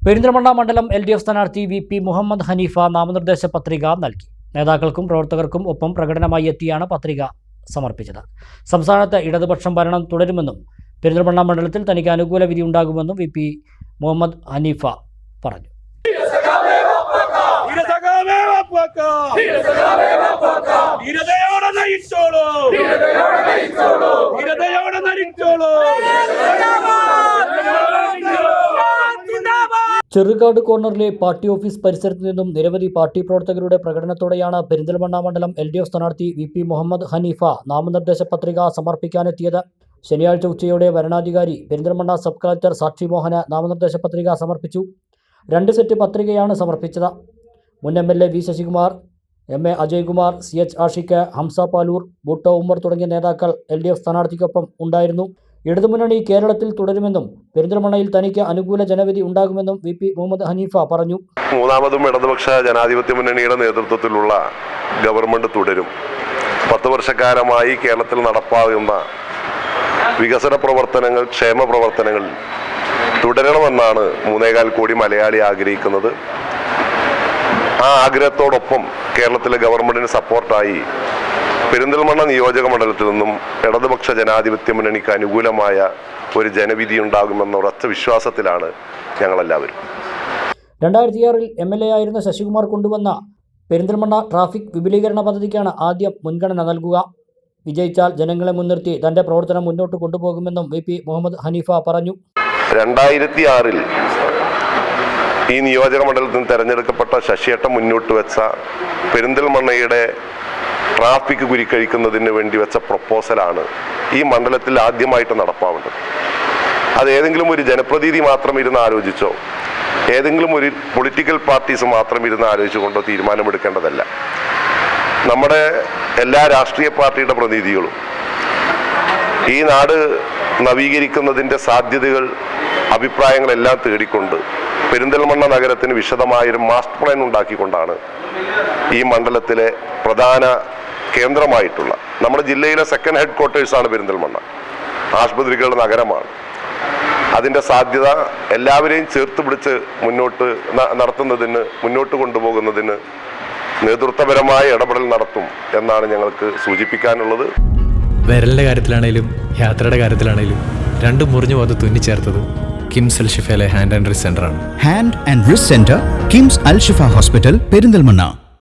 പെരിന്തൽമണ്ണ മണ്ഡലം LDF സ്ഥാനാർത്ഥി VP Muhammad Haneefa നാമനിർദ്ദേശ പത്രിക നൽകി. നേതാക്കൾക്കും പ്രവർത്തകർക്കും ഒപ്പം പ്രകടനമായി എത്തിയാണ് പത്രിക സമർപ്പിച്ചത്. സംസ്ഥാനത്ത് ഇടതുപക്ഷം ഭരണം തുടരുമെന്നും പെരിന്തൽമണ്ണ മണ്ഡലത്തിൽ തനിക്ക് അനുകൂല വിധി ഉണ്ടാകുമെന്നും VP മുഹമ്മദ് ഹനീഫ പറഞ്ഞു. ചെറുകാട് കോർണറിലെ പാർട്ടി ഓഫീസ് പരിസരത്ത് നിന്നും നിരവധി പാർട്ടി പ്രവർത്തകരുടെ പ്രകടനത്തോടെയാണ് പെരിന്തൽമണ്ണ മണ്ഡലം LDF സ്ഥാനാർത്ഥി VP മുഹമ്മദ് ഹനീഫ നാമനിർദ്ദേശ പത്രിക സമർപ്പിക്കാനെത്തിയത്. ശനിയാഴ്ച ഉച്ചയോടെ വരണാധികാരി പെരിന്തൽമണ്ണ സബ് കളക്ടർ സാക്ഷി മോഹന് നാമനിർദ്ദേശ പത്രിക സമർപ്പിച്ചു. 2 സെറ്റ് പത്രികയാണ് സമർപ്പിച്ചത്. മുൻ MLA V Sasikumar, MA Ajaykumar, CH Ashiq, Hamza Paloor, Bhutto Ummer തുടങ്ങിയ നേതാക്കൾ LDF സ്ഥാനാർത്ഥിക്കൊപ്പം ഉണ്ടായിരുന്നു. ഇടതുമുന്നണി കേരളത്തിൽ തുടരുമെന്നും പെരിന്തൽമണ്ണയിൽ തനിക്ക് അനുകൂല ജനവിധി ഉണ്ടാകുമെന്നും VP മുഹമ്മദ് ഹനീഫ പറഞ്ഞു. മൂന്നാമതും ഇടതുപക്ഷ ജനാധിപത്യ മുന്നണിയുടെ നേതൃത്വത്തിലുള്ള ഗവൺമെന്റ് തുടരും. 10 വർഷക്കാലമായി കേരളത്തിൽ നടപ്പാകുന്ന വികസന പ്രവർത്തനങ്ങൾ, ക്ഷേമ പ്രവർത്തനങ്ങൾ തുടരണമെന്നാണ് 3.25 കോടി മലയാളി ആഗ്രഹിക്കുന്നത്. ആ ആഗ്രഹത്തോടൊപ്പം കേരളത്തിലെ ഗവൺമെന്റിന് സപ്പോർട്ടായി പെരിന്തൽമണ്ണ നിയോജക മണ്ഡലത്തിൽ നിന്നും ഇടതുപക്ഷ ജനാധിപത്യ മുന്നണിക്ക് അനുകൂലമായ ഒരു ജനവിധി ഉണ്ടാകുമെന്ന ഉറച്ച വിശ്വാസത്തിലാണ് ഞങ്ങളെല്ലാവരും. 2006 MLA ആയിരുന്ന ശശികുമാർ കൊണ്ടുവന്ന പെരിന്തൽമണ്ണ ട്രാഫിക് വിപുലീകരണ പദ്ധതിക്കാണ് ആദ്യം മുൻഗണന നൽകുക. വിജയിച്ചാൽ ജനങ്ങളെ മുൻനിർത്തി തന്റെ പ്രവർത്തനം മുന്നോട്ട് കൊണ്ടുപോകുമെന്നും VP മുഹമ്മദ് ഹനീഫ പറഞ്ഞു. 2006 ഈ നിയോജക മണ്ഡലത്തിൽ നിന്ന് തെരഞ്ഞെടുക്കപ്പെട്ട ശശിയേട്ടൻ മുന്നോട്ട് വെച്ച പെരിന്തൽമണ്ണയുടെ ട്രാഫിക് കുരുക്കഴിക്കുന്നതിന് വേണ്ടി വെച്ച പ്രപ്പോസലാണ് ഈ മണ്ഡലത്തിൽ ആദ്യമായിട്ട് നടപ്പാവേണ്ടത്. അത് ഏതെങ്കിലും ഒരു ജനപ്രതിനിധി മാത്രം ഇരുന്ന് ആലോചിച്ചോ ഏതെങ്കിലും ഒരു പൊളിറ്റിക്കൽ പാർട്ടീസ് മാത്രം ഇരുന്ന് ആലോചിച്ചുകൊണ്ടോ തീരുമാനമെടുക്കേണ്ടതല്ല. നമ്മുടെ എല്ലാ രാഷ്ട്രീയ പാർട്ടിയുടെ പ്രതിനിധികളും ഈ നാട് നവീകരിക്കുന്നതിൻ്റെ സാധ്യതകൾ, അഭിപ്രായങ്ങളെല്ലാം തേടിക്കൊണ്ട് പെരിന്തൽമണ്ണ നഗരത്തിന് വിശദമായൊരു മാസ്റ്റർ പ്ലാൻ ഉണ്ടാക്കിക്കൊണ്ടാണ് ഈ മണ്ഡലത്തിലെ പ്രധാന കേന്ദ്രമായിട്ടുള്ള നമ്മുടെ ജില്ലയിലെ സെക്കൻഡ് ഹെഡ് ക്വാർട്ടേഴ്സാണ് പെരിന്തൽമണ്ണ. ആശുപത്രികളുടെ നഗരമാണ്. അതിൻ്റെ സാധ്യത എല്ലാവരെയും ചേർത്ത് പിടിച്ച് മുന്നോട്ട് കൊണ്ടുപോകുന്നതിന് നേതൃത്വപരമായ ഇടപെടൽ നടത്തും എന്നാണ് ഞങ്ങൾക്ക് സൂചിപ്പിക്കാനുള്ളത്. വിരലിൻ്റെ കാര്യത്തിലാണേലും യാത്രയുടെ കാര്യത്തിലാണേലും രണ്ടും മുറിഞ്ഞു പോകാതെ തുന്നിച്ചേർത്തത് കിംസ് അൽ ഷിഫയിലെ ഹാൻഡ് ആൻഡ് റിസ്റ്റ് സെൻ്ററാണ്. Hand and wrist centre, KIMS Al Shifa hospital, Perinthalmanna.